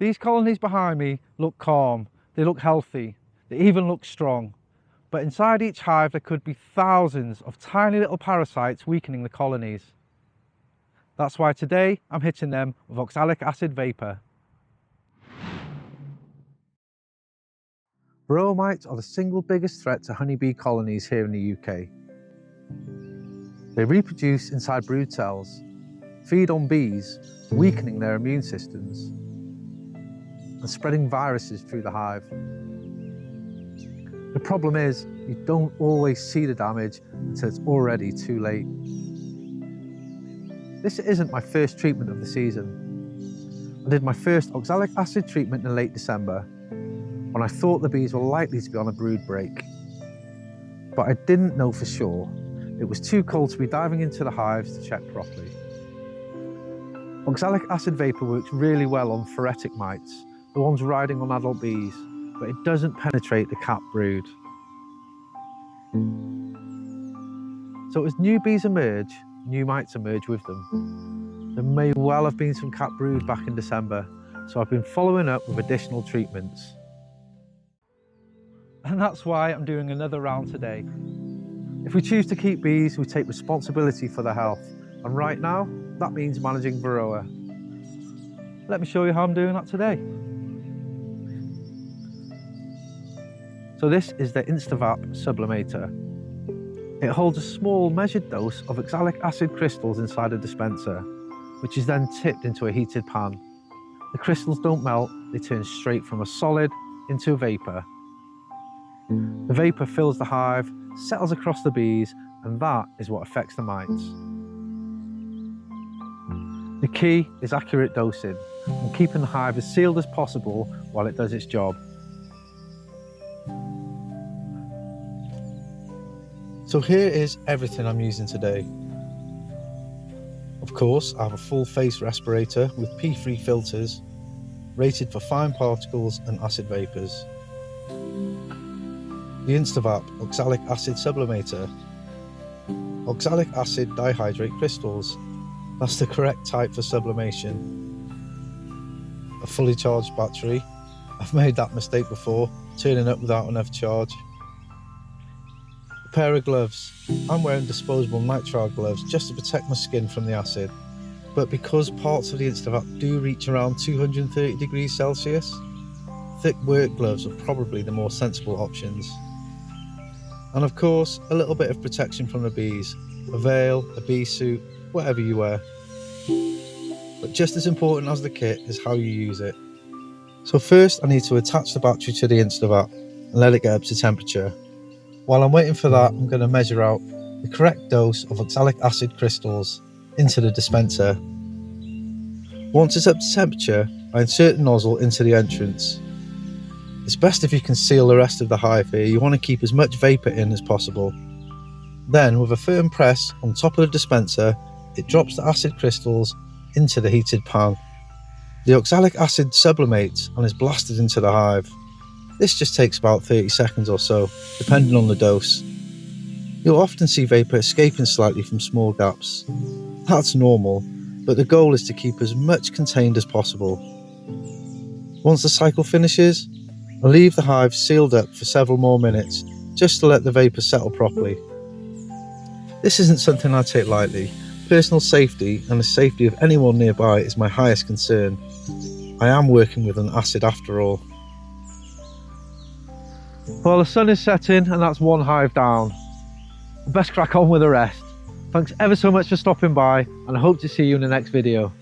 These colonies behind me look calm, they look healthy, they even look strong. But inside each hive there could be thousands of tiny little parasites weakening the colonies. That's why today I'm hitting them with oxalic acid vapour. Varroa mites are the single biggest threat to honeybee colonies here in the UK. They reproduce inside brood cells, feed on bees, weakening their immune systems, and spreading viruses through the hive. The problem is, you don't always see the damage until it's already too late. This isn't my first treatment of the season. I did my first oxalic acid treatment in late December, when I thought the bees were likely to be on a brood break. But I didn't know for sure. It was too cold to be diving into the hives to check properly. Oxalic acid vapour works really well on phoretic mites, the ones riding on adult bees, but it doesn't penetrate the capped brood. So as new bees emerge, new mites emerge with them. There may well have been some capped brood back in December, so I've been following up with additional treatments. And that's why I'm doing another round today. If we choose to keep bees, we take responsibility for their health. And right now, that means managing Varroa. Let me show you how I'm doing that today. So this is the Instavap sublimator. It holds a small measured dose of oxalic acid crystals inside a dispenser, which is then tipped into a heated pan. The crystals don't melt, they turn straight from a solid into a vapour. The vapour fills the hive, settles across the bees, and that is what affects the mites. The key is accurate dosing and keeping the hive as sealed as possible while it does its job. So here is everything I'm using today. Of course, I have a full face respirator with P3 filters, rated for fine particles and acid vapours. The Instavap Oxalic Acid Sublimator. Oxalic acid dihydrate crystals. That's the correct type for sublimation. A fully charged battery. I've made that mistake before, turning up without enough charge. A pair of gloves. I'm wearing disposable nitrile gloves just to protect my skin from the acid. But because parts of the Instavap do reach around 230 degrees Celsius, thick work gloves are probably the more sensible options. And of course, a little bit of protection from the bees. A veil, a bee suit, whatever you wear. But just as important as the kit is how you use it. So first I need to attach the battery to the Instavap and let it get up to temperature. While I'm waiting for that, I'm going to measure out the correct dose of oxalic acid crystals into the dispenser. Once it's up to temperature, I insert the nozzle into the entrance. It's best if you can seal the rest of the hive here. You want to keep as much vapour in as possible. Then, with a firm press on top of the dispenser, it drops the acid crystals into the heated pan. The oxalic acid sublimates and is blasted into the hive. This just takes about 30 seconds or so, depending on the dose. You'll often see vapour escaping slightly from small gaps. That's normal, but the goal is to keep as much contained as possible. Once the cycle finishes, I'll leave the hive sealed up for several more minutes, just to let the vapour settle properly. This isn't something I take lightly. Personal safety and the safety of anyone nearby is my highest concern. I am working with an acid after all. Well, the sun is setting and that's one hive down. Best crack on with the rest. Thanks ever so much for stopping by and I hope to see you in the next video.